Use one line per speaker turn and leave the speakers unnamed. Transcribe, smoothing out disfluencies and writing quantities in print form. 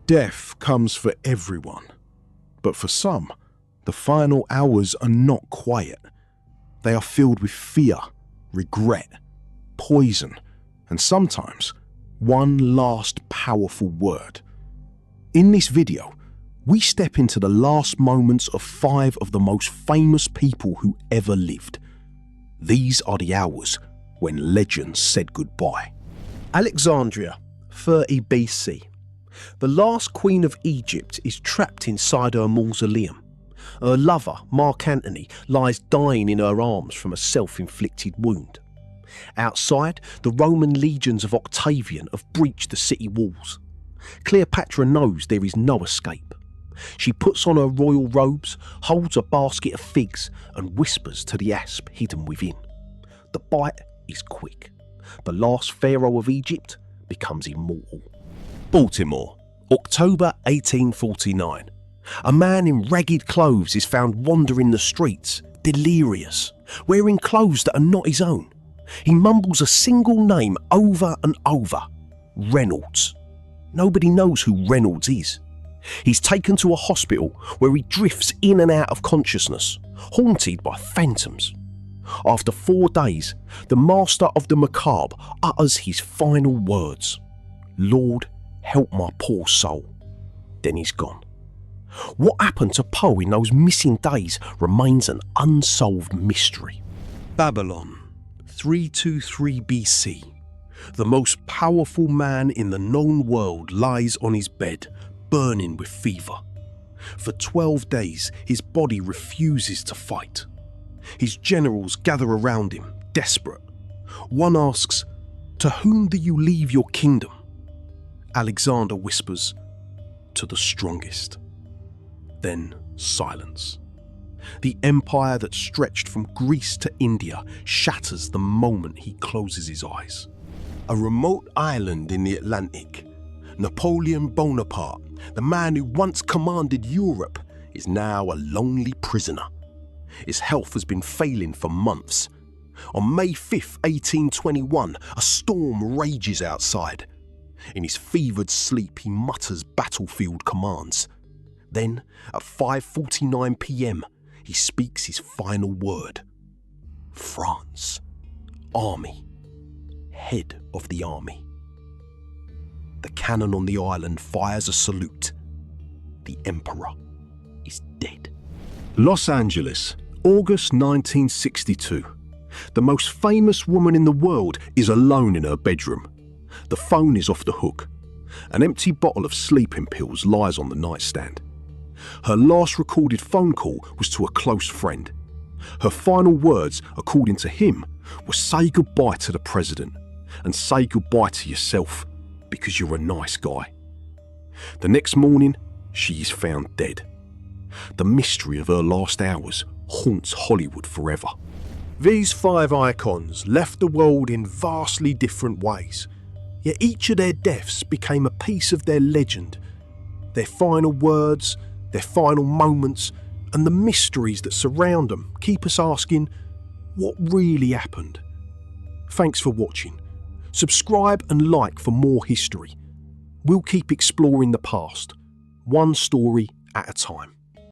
Death comes for everyone, but for some, the final hours are not quiet. They are filled with fear, regret, poison, and sometimes one last powerful word. In this video, we step into the last moments of 5 of the most famous people who ever lived. These are the hours when legends said goodbye.
Alexandria, 30 BC. The last queen of Egypt is trapped inside her mausoleum. Her lover, Mark Antony, lies dying in her arms from a self-inflicted wound. Outside, the Roman legions of Octavian have breached the city walls. Cleopatra knows there is no escape. She puts on her royal robes, holds a basket of figs, and whispers to the asp hidden within. The bite is quick. The last pharaoh of Egypt becomes immortal. Baltimore, October 1849. A man in ragged clothes is found wandering the streets, delirious, wearing clothes that are not his own. He mumbles a single name over and over: Reynolds. Nobody knows who Reynolds is. He's taken to a hospital where he drifts in and out of consciousness, haunted by phantoms. After 4 days, the master of the macabre utters his final words: "Lord, help my poor soul." Then he's gone. What happened to Poe in those missing days remains an unsolved mystery. Babylon, 323 BC. The most powerful man in the known world lies on his bed, burning with fever. For 12 days, his body refuses to fight. His generals gather around him, desperate. One asks, "To whom do you leave your kingdom?" Alexander whispers, "To the strongest." Then silence. The empire that stretched from Greece to India shatters the moment he closes his eyes. A remote island in the Atlantic. Napoleon Bonaparte, the man who once commanded Europe, is now a lonely prisoner. His health has been failing for months. On May 5th, 1821, a storm rages outside. In his fevered sleep, he mutters battlefield commands. Then, at 5:49 p.m, he speaks his final word. France. Army. Head of the army. The cannon on the island fires a salute. The emperor is dead.
Los Angeles, August 1962. The most famous woman in the world is alone in her bedroom. The phone is off the hook. An empty bottle of sleeping pills lies on the nightstand. Her last recorded phone call was to a close friend. Her final words, according to him, were "Say goodbye to the president and say goodbye to yourself because you're a nice guy." The next morning, she is found dead. The mystery of her last hours haunts Hollywood forever.
These 5 icons left the world in vastly different ways, yet each of their deaths became a piece of their legend. Their final words, their final moments, and the mysteries that surround them keep us asking, what really happened? Thanks for watching. Subscribe and like for more history. We'll keep exploring the past, one story at a time.